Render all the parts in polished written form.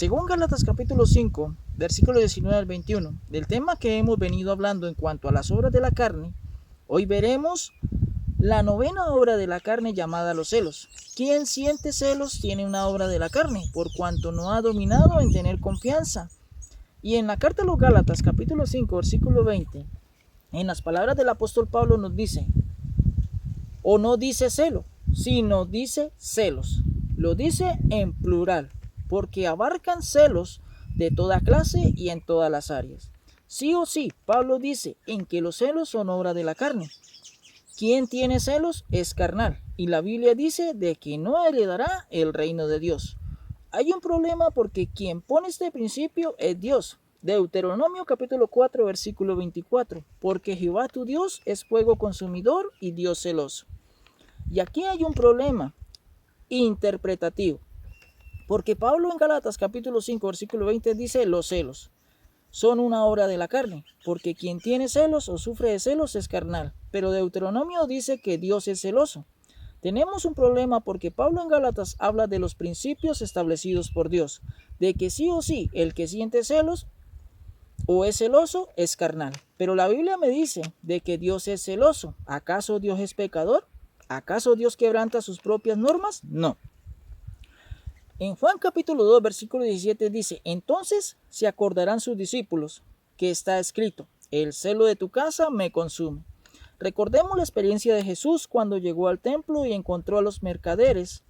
Según Gálatas capítulo 5, versículo 19 al 21, del tema que hemos venido hablando en cuanto a las obras de la carne, hoy veremos la novena obra de la carne llamada los celos. Quien siente celos tiene una obra de la carne, por cuanto no ha dominado en tener confianza. Y en la carta a los Gálatas capítulo 5, versículo 20, en las palabras del apóstol Pablo nos dice, o no dice celo, sino dice celos. Lo dice en plural, porque abarcan celos de toda clase y en todas las áreas. Sí o sí, Pablo dice en que los celos son obra de la carne. Quien tiene celos es carnal, y la Biblia dice de que no heredará el reino de Dios. Hay un problema porque quien pone este principio es Dios. Deuteronomio capítulo 4, versículo 24, porque Jehová tu Dios es fuego consumidor y Dios celoso. Y aquí hay un problema interpretativo, porque Pablo en Gálatas capítulo 5, versículo 20 dice los celos son una obra de la carne, porque quien tiene celos o sufre de celos es carnal. Pero Deuteronomio dice que Dios es celoso. Tenemos un problema porque Pablo en Gálatas habla de los principios establecidos por Dios, de que sí o sí el que siente celos o es celoso es carnal. Pero la Biblia me dice de que Dios es celoso. ¿Acaso Dios es pecador? ¿Acaso Dios quebranta sus propias normas? No. En Juan capítulo 2, versículo 17 dice, entonces se acordarán sus discípulos que está escrito, el celo de tu casa me consume. Recordemos la experiencia de Jesús cuando llegó al templo y encontró a los mercaderes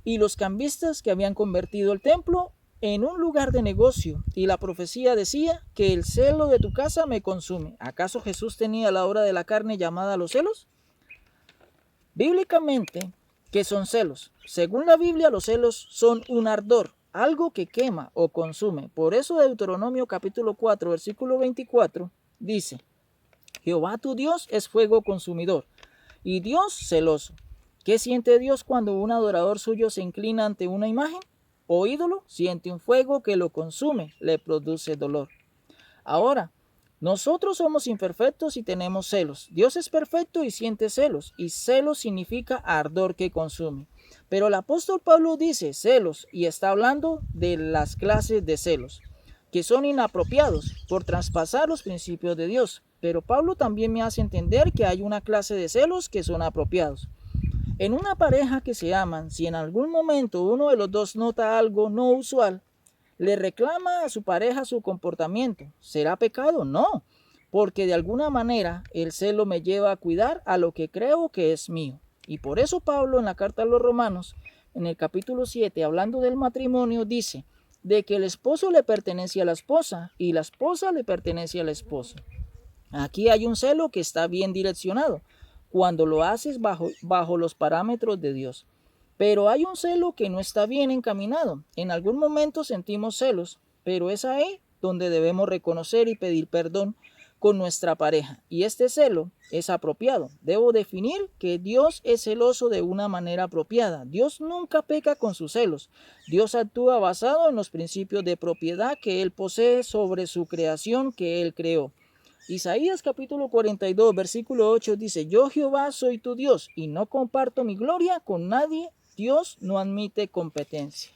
y los cambistas que habían convertido el templo en un lugar de negocio, y la profecía decía que el celo de tu casa me consume. ¿Acaso Jesús tenía la obra de la carne llamada los celos? Bíblicamente, ¿qué son celos? Según la Biblia, los celos son un ardor, algo que quema o consume. Por eso Deuteronomio capítulo 4, versículo 24 dice, Jehová tu Dios es fuego consumidor y Dios celoso. ¿Qué siente Dios cuando un adorador suyo se inclina ante una imagen o ídolo? Siente un fuego que lo consume, le produce dolor. Ahora, nosotros somos imperfectos y tenemos celos. Dios es perfecto y siente celos, y celos significa ardor que consume. Pero el apóstol Pablo dice celos y está hablando de las clases de celos, que son inapropiados por traspasar los principios de Dios. Pero Pablo también me hace entender que hay una clase de celos que son apropiados. En una pareja que se aman, si en algún momento uno de los dos nota algo no usual, le reclama a su pareja su comportamiento. ¿Será pecado? No, porque de alguna manera el celo me lleva a cuidar a lo que creo que es mío. Y por eso Pablo en la carta a los Romanos, en el capítulo 7, hablando del matrimonio, dice de que el esposo le pertenece a la esposa y la esposa le pertenece al esposo. Aquí hay un celo que está bien direccionado, cuando lo haces bajo los parámetros de Dios. Pero hay un celo que no está bien encaminado. En algún momento sentimos celos, pero es ahí donde debemos reconocer y pedir perdón con nuestra pareja. Y este celo es apropiado. Debo definir que Dios es celoso de una manera apropiada. Dios nunca peca con sus celos. Dios actúa basado en los principios de propiedad que Él posee sobre su creación que Él creó. Isaías capítulo 42, versículo 8 dice, yo Jehová soy tu Dios y no comparto mi gloria con nadie. Dios no admite competencia.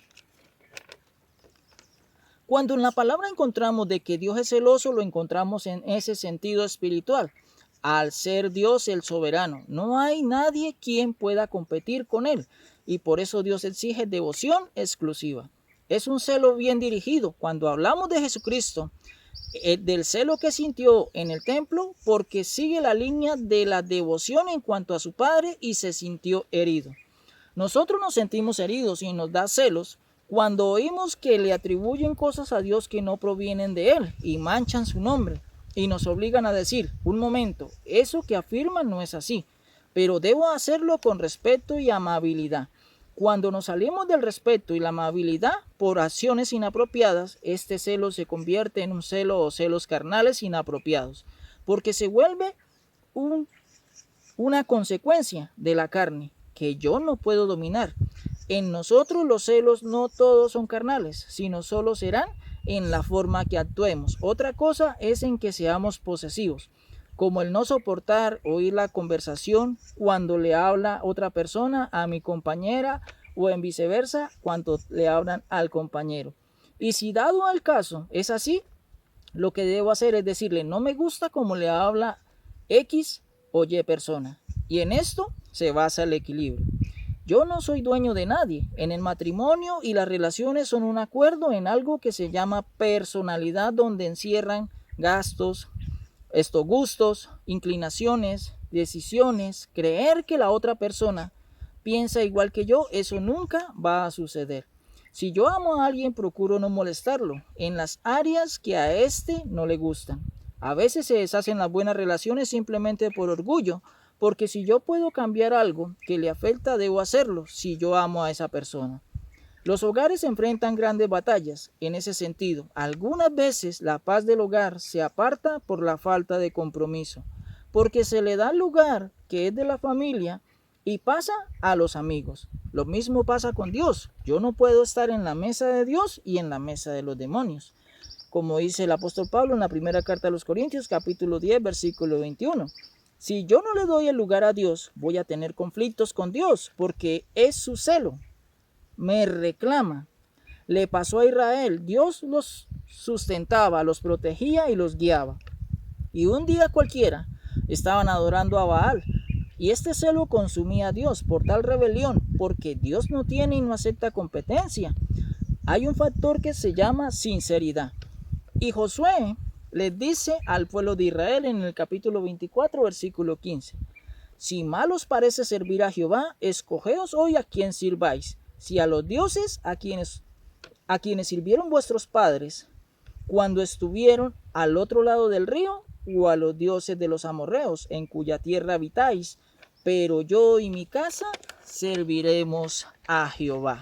Cuando en la palabra encontramos de que Dios es celoso, lo encontramos en ese sentido espiritual. Al ser Dios el soberano, no hay nadie quien pueda competir con Él. Y por eso Dios exige devoción exclusiva. Es un celo bien dirigido. Cuando hablamos de Jesucristo, del celo que sintió en el templo, porque sigue la línea de la devoción en cuanto a su Padre y se sintió herido. Nosotros nos sentimos heridos y nos da celos cuando oímos que le atribuyen cosas a Dios que no provienen de Él y manchan su nombre y nos obligan a decir, un momento, eso que afirman no es así, pero debo hacerlo con respeto y amabilidad. Cuando nos salimos del respeto y la amabilidad por acciones inapropiadas, este celo se convierte en un celo o celos carnales inapropiados, porque se vuelve una consecuencia de la carne que yo no puedo dominar. En nosotros los celos no todos son carnales, sino solo serán en la forma que actuemos. Otra cosa es en que seamos posesivos, como el no soportar oír la conversación cuando le habla otra persona a mi compañera o en viceversa cuando le hablan al compañero. Y si dado el caso es así, lo que debo hacer es decirle, no me gusta como le habla X o Y persona. Y en esto se basa el equilibrio. Yo no soy dueño de nadie. En el matrimonio y las relaciones son un acuerdo en algo que se llama personalidad, donde encierran gastos, gustos, inclinaciones, decisiones. Creer que la otra persona piensa igual que yo, eso nunca va a suceder. Si yo amo a alguien, procuro no molestarlo en las áreas que a este no le gustan. A veces se deshacen las buenas relaciones simplemente por orgullo, porque si yo puedo cambiar algo que le afecta, debo hacerlo si yo amo a esa persona. Los hogares enfrentan grandes batallas en ese sentido. Algunas veces la paz del hogar se aparta por la falta de compromiso, porque se le da el lugar que es de la familia y pasa a los amigos. Lo mismo pasa con Dios. Yo no puedo estar en la mesa de Dios y en la mesa de los demonios. Como dice el apóstol Pablo en la primera carta a los Corintios, capítulo 10, versículo 21. Si yo no le doy el lugar a Dios, voy a tener conflictos con Dios, porque es su celo. Me reclama. Le pasó a Israel. Dios los sustentaba, los protegía y los guiaba. Y un día cualquiera estaban adorando a Baal. Y este celo consumía a Dios por tal rebelión, porque Dios no tiene y no acepta competencia. Hay un factor que se llama sinceridad. Y Josué les dice al pueblo de Israel en el capítulo 24, versículo 15. Si mal os parece servir a Jehová, escogeos hoy a quien sirváis. Si a los dioses a quienes sirvieron vuestros padres cuando estuvieron al otro lado del río, o a los dioses de los amorreos, en cuya tierra habitáis, pero yo y mi casa serviremos a Jehová.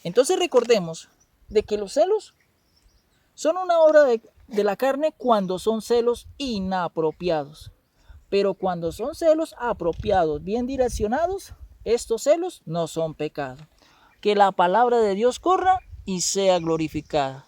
Entonces recordemos de que los celos son una obra de la carne cuando son celos inapropiados. Pero cuando son celos apropiados, bien direccionados, estos celos no son pecado. Que la palabra de Dios corra y sea glorificada.